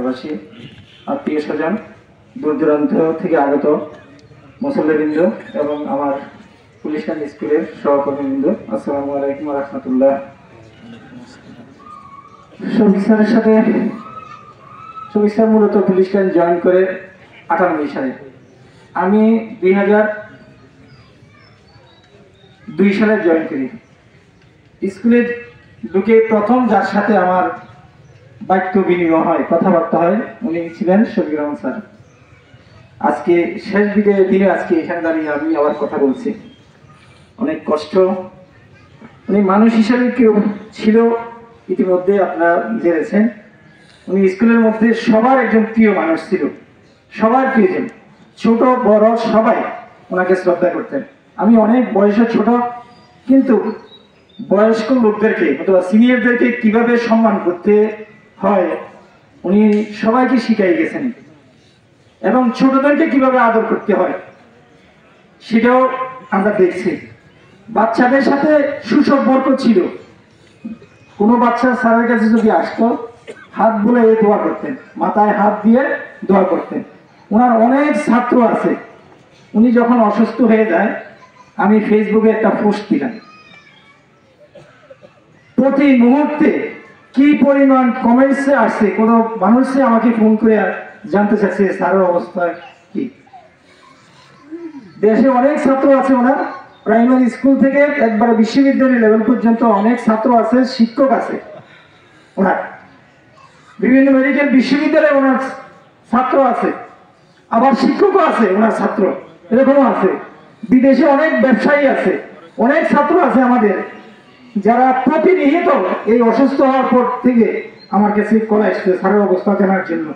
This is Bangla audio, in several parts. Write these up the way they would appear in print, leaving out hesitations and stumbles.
এলাকাবাসী, আত্মীয় স্বজন, দূর দূরান্ত থেকে আগত মুসল্লিবৃন্দ এবং আমার পুলিশ লাইন স্কুলের সহকর্মীবৃন্দ, আসসালামু আলাইকুম ওয়া রাহমাতুল্লাহ। শফিক স্যারের সাথে শফিক স্যার মূলত পুলিশ লাইন জয়েন করে 98 সালে। আমি 2002 সালে জয়েন করি। স্কুলে ঢুকে প্রথম যার সাথে আমার বাক্য বিনিময় হয়, কথাবার্তা হয়, উনি ছিলেন শফিক রহমান স্যার। আজকে শেষ বিদায়ের দিনে আজকে এখানে দাঁড়িয়ে আমি আবার কথা বলছি। অনেক কষ্ট। উনি মানুষ হিসাবে কেউ ছিল, ইতিমধ্যে আপনারা জেনেছেন। উনি স্কুলের মধ্যে সবার একজন প্রিয় মানুষ ছিল, সবার প্রিয়জন, ছোট বড় সবাই ওনাকে শ্রদ্ধা করতেন। আমি অনেক বয়সে ছোট, কিন্তু বয়স্ক লোকদেরকে অথবা সিনিয়রদেরকে কিভাবে সম্মান করতে হয় উনি সবাইকে শিখাই গেছেন, এবং ছোটদেরকে কিভাবে আদর করতে হয় সেটাও আমরা দেখছি। বাচ্চাদের সাথে সুসম্পর্ক ছিল। কোনো বাচ্চা স্যারের কাছে যদি আসতো, হাত বুলে দোয়া করতেন, মাথায় হাত দিয়ে দোয়া করতেন। ওনার অনেক ছাত্র আছে। উনি যখন অসুস্থ হয়ে যায়, আমি ফেসবুকে একটা পোস্ট দিলাম, প্রতি মুহূর্তে কি পরিমাণ কমেন্টসে আসছে। কোনো মানুষে আমাকে ফোন করে জানতে চাচ্ছে স্যারের অবস্থা কি। দেশে অনেক ছাত্র আছে, ওনার প্রাইমারি স্কুল থেকে একবারে বিশ্ববিদ্যালয় লেভেল পর্যন্ত অনেক ছাত্র আছে, শিক্ষক আছে ওনার। বিভিন্ন মেডিকেল বিশ্ববিদ্যালয়ে ওনার ছাত্র আছে, আবার শিক্ষকও আছে ওনার ছাত্র, এরকমও আছে। বিদেশে অনেক ব্যবসায়ী আছে, অনেক ছাত্র আছে আমাদের, যারা প্রতিনিয়ত এই অসুস্থ হওয়ার পর থেকে আমার কাছে কল আসছে স্যারের অবস্থা জানার জন্য।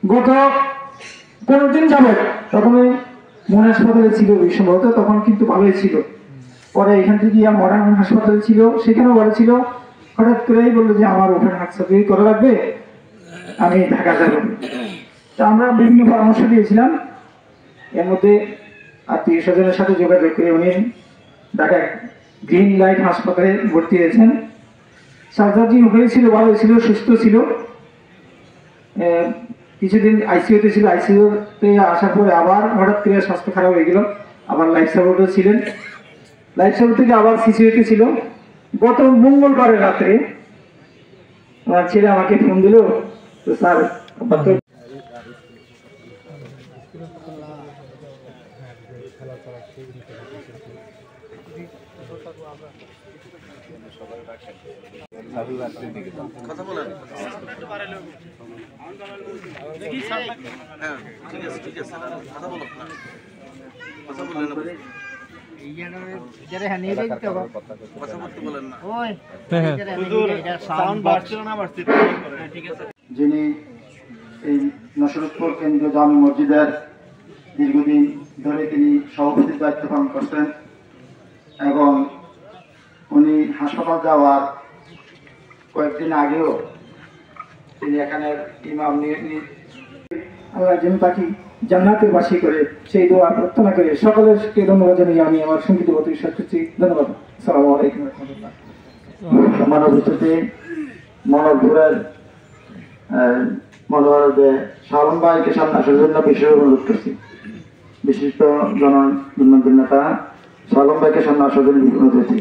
গত 15 দিন যাবত, তখন মন হাসপাতালে ছিল সম্ভবত, তখন কিন্তু ভালোই ছিল। পরে এখান থেকে মডার্ন হাসপাতালে ছিল, সেখানেও ভালো ছিল। হঠাৎ করেই বললো যে আমার ওপেন হার্ট সার্জারি করা লাগবে, আমি ঢাকা যাব। তা আমরা বিভিন্ন পরামর্শ দিয়েছিলাম। এর মধ্যে আত্মীয় স্বজনের সাথে যোগাযোগ করে উনি ঢাকা গ্রিন লাইট হাসপাতালে ভর্তি হয়েছেন। সার্জারি হয়েছিল, ভালো ছিল, সুস্থ ছিল। কিছুদিন আইসিইউতে ছিল। আইসিইউতে আসার পরে আবার হঠাৎ করে স্বাস্থ্য খারাপ হয়ে গেল, আবার লাইফ সাপোর্টও ছিলেন। লাইফ সাপোর্ট থেকে আবার সিসিইউতে ছিল। গত মঙ্গলবারের রাত্রে আমার ছেলে আমাকে ফোন দিল, তো স্যার কথা বলেন। হ্যাঁ, ঠিক আছে, ঠিক আছে, কথা বলো না, কথা বলেন, কথা বলতে বলেন না। যিনি এই নসরতপুর কেন্দ্রীয় জামে মসজিদের দীর্ঘদিন ধরে তিনি সভাপতির দায়িত্ব পালন করছেন, এবং উনি হাসপাতাল যাওয়ার কয়েকদিন আগেও তিনি এখানে ইমাম আল্লাহ যেন তাকে জান্নাতের বাসী করে সেই দোয়া প্রার্থনা করে সকলকে ধন্যবাদ জানিয়ে আমি আমার সংক্ষিপ্ত বক্তব্য শেষ করছি। ধন্যবাদ। আসসালামু আলাইকুম ওয়া রাহমাতুল্লাহ। মানব ভিত্তিতে মনোপুরের মনোহরদে শালম ভাইকে সামনে আসার জন্য বিশেষ অনুরোধ করছি। বিশিষ্ট জনগণ নেতা শালম ভাইকে সামনে আসার জন্য অনুরোধ করছি।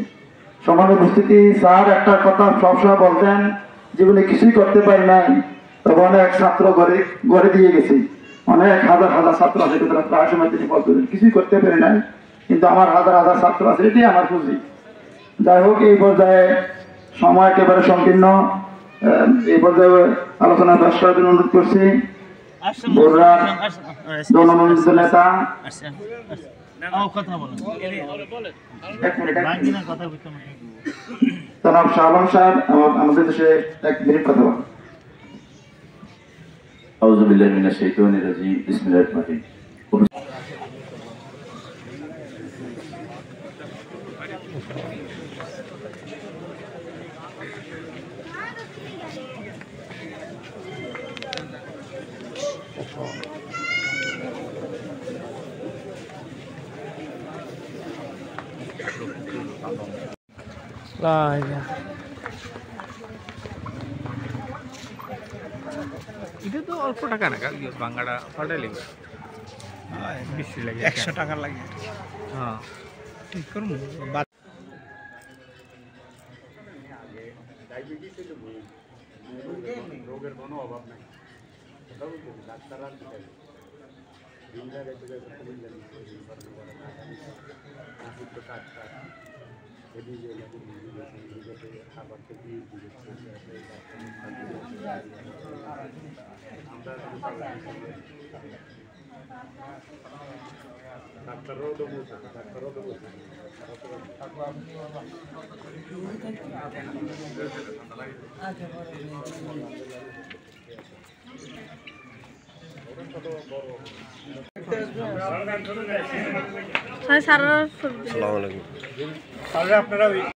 সমান উপস্থিতি। স্যার একটা কথা সবসময় বলতেন, জীবনে কিছুই করতে পারি নাই, তবে অনেক ছাত্র গড়ে দিয়ে গেছি। অনেক হাজার হাজার ছাত্র আছে, প্রায় সময় তিনি বলতেন কিছুই করতে পারি নাই, কিন্তু আমার হাজার হাজার ছাত্র আছে, এটাই আমার খুশি। যাই হোক, এই পর্যায়ে সময় একেবারে সংকীর্ণ। এই পর্যায়ে আলোচনা পেশ করার জন্য অনুরোধ করছি বগুড়ার জনমনোনীত নেতা জনাব শাহ আলম সাহেব আমাদের দেশে 1 মিনিট কথা বলেন। আউযু বিল্লাহি মিনাশ শাইতানির রাজিম। বিসমিল্লাহির রহমানির রহিম। لا এটা তো অল্প টাকা না বাংলাটা পাল্টাইলে বেশি লাগে 100 টাকা লাগে হ্যাঁ ঠিক করবো রোগের কোনো অভাব নাই ডাক্তার আর ডাক্তাররাও তো বলছে ডাক্তাররাও তো বলছে সারা আপনারা